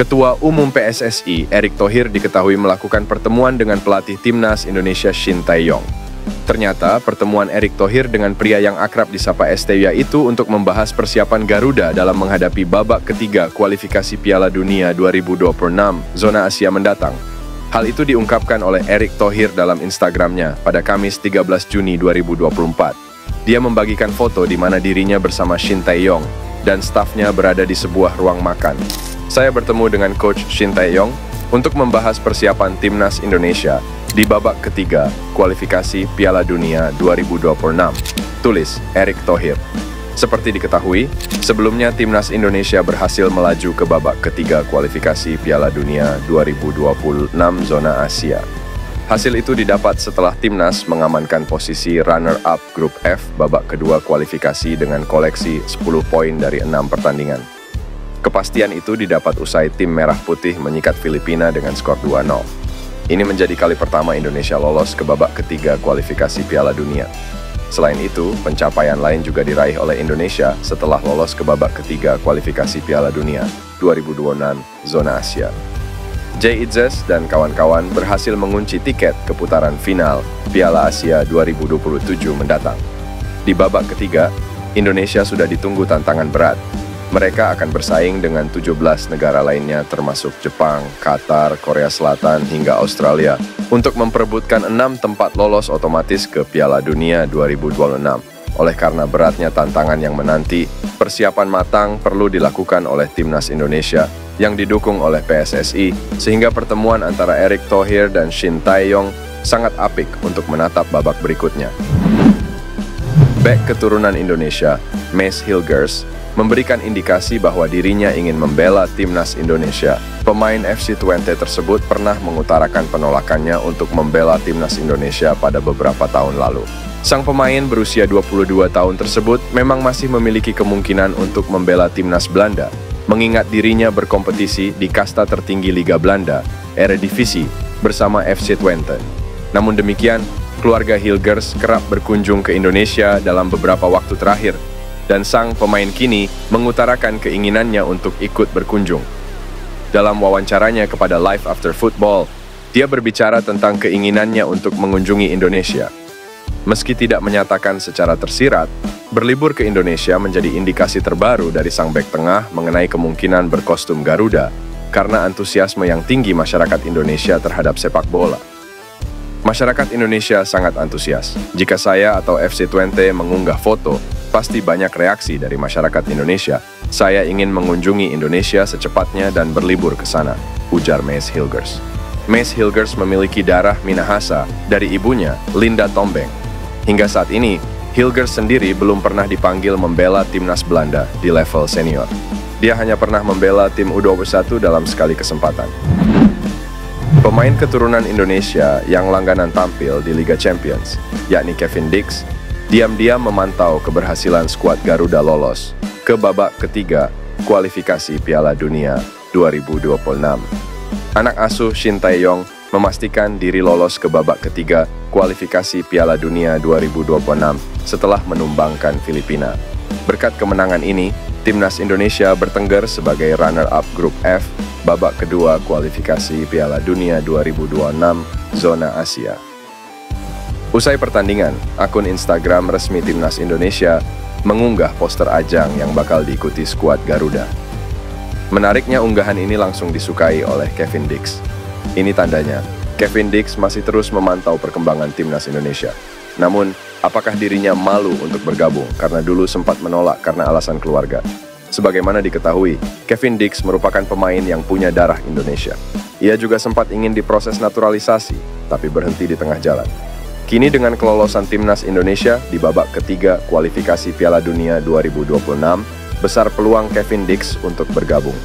Ketua Umum PSSI, Erick Thohir, diketahui melakukan pertemuan dengan pelatih Timnas Indonesia Shin Tae-yong. Ternyata, pertemuan Erick Thohir dengan pria yang akrab disapa STY itu untuk membahas persiapan Garuda dalam menghadapi babak ketiga kualifikasi Piala Dunia 2026 zona Asia mendatang. Hal itu diungkapkan oleh Erick Thohir dalam Instagramnya pada Kamis 13 Juni 2024. Dia membagikan foto di mana dirinya bersama Shin Tae-yong dan stafnya berada di sebuah ruang makan. Saya bertemu dengan Coach Shin Tae-yong untuk membahas persiapan Timnas Indonesia di babak ketiga kualifikasi Piala Dunia 2026, tulis Erick Thohir. Seperti diketahui, sebelumnya Timnas Indonesia berhasil melaju ke babak ketiga kualifikasi Piala Dunia 2026 zona Asia. Hasil itu didapat setelah Timnas mengamankan posisi runner-up grup F babak kedua kualifikasi dengan koleksi 10 poin dari 6 pertandingan. Kepastian itu didapat usai tim Merah Putih menyikat Filipina dengan skor 2-0. Ini menjadi kali pertama Indonesia lolos ke babak ketiga kualifikasi Piala Dunia. Selain itu, pencapaian lain juga diraih oleh Indonesia setelah lolos ke babak ketiga kualifikasi Piala Dunia 2026 zona Asia. Jay Itzes dan kawan-kawan berhasil mengunci tiket ke putaran final Piala Asia 2027 mendatang. Di babak ketiga, Indonesia sudah ditunggu tantangan berat. Mereka akan bersaing dengan 17 negara lainnya termasuk Jepang, Qatar, Korea Selatan, hingga Australia untuk memperebutkan 6 tempat lolos otomatis ke Piala Dunia 2026. Oleh karena beratnya tantangan yang menanti, persiapan matang perlu dilakukan oleh Timnas Indonesia yang didukung oleh PSSI, sehingga pertemuan antara Erick Thohir dan Shin Tae-yong sangat apik untuk menatap babak berikutnya. Bek keturunan Indonesia, Mace Hilgers, memberikan indikasi bahwa dirinya ingin membela Timnas Indonesia. Pemain FC Twente tersebut pernah mengutarakan penolakannya untuk membela Timnas Indonesia pada beberapa tahun lalu. Sang pemain berusia 22 tahun tersebut memang masih memiliki kemungkinan untuk membela Timnas Belanda, mengingat dirinya berkompetisi di kasta tertinggi Liga Belanda, Eredivisie, bersama FC Twente. Namun demikian, keluarga Hilgers kerap berkunjung ke Indonesia dalam beberapa waktu terakhir, dan sang pemain kini mengutarakan keinginannya untuk ikut berkunjung. Dalam wawancaranya kepada Live After Football, dia berbicara tentang keinginannya untuk mengunjungi Indonesia. Meski tidak menyatakan secara tersirat, berlibur ke Indonesia menjadi indikasi terbaru dari sang bek tengah mengenai kemungkinan berkostum Garuda karena antusiasme yang tinggi masyarakat Indonesia terhadap sepak bola. Masyarakat Indonesia sangat antusias. Jika saya atau FC Twente mengunggah foto, pasti banyak reaksi dari masyarakat Indonesia. Saya ingin mengunjungi Indonesia secepatnya dan berlibur ke sana, ujar Mace Hilgers. Mace Hilgers memiliki darah Minahasa dari ibunya, Linda Tombeng. Hingga saat ini, Hilgers sendiri belum pernah dipanggil membela Timnas Belanda di level senior. Dia hanya pernah membela tim U21 dalam sekali kesempatan. Pemain keturunan Indonesia yang langganan tampil di Liga Champions, yakni Kevin Dix, diam-diam memantau keberhasilan skuad Garuda lolos ke babak ketiga kualifikasi Piala Dunia 2026. Anak asuh Shin Tae-yong memastikan diri lolos ke babak ketiga kualifikasi Piala Dunia 2026 setelah menumbangkan Filipina. Berkat kemenangan ini, Timnas Indonesia bertengger sebagai runner-up grup F babak kedua kualifikasi Piala Dunia 2026 zona Asia. Usai pertandingan, akun Instagram resmi Timnas Indonesia mengunggah poster ajang yang bakal diikuti skuad Garuda. Menariknya, unggahan ini langsung disukai oleh Kevin Dix. Ini tandanya, Kevin Dix masih terus memantau perkembangan Timnas Indonesia. Namun, apakah dirinya malu untuk bergabung karena dulu sempat menolak karena alasan keluarga? Sebagaimana diketahui, Kevin Dix merupakan pemain yang punya darah Indonesia. Ia juga sempat ingin diproses naturalisasi, tapi berhenti di tengah jalan. Kini dengan kelolosan Timnas Indonesia di babak ketiga kualifikasi Piala Dunia 2026, besar peluang Kevin Dix untuk bergabung.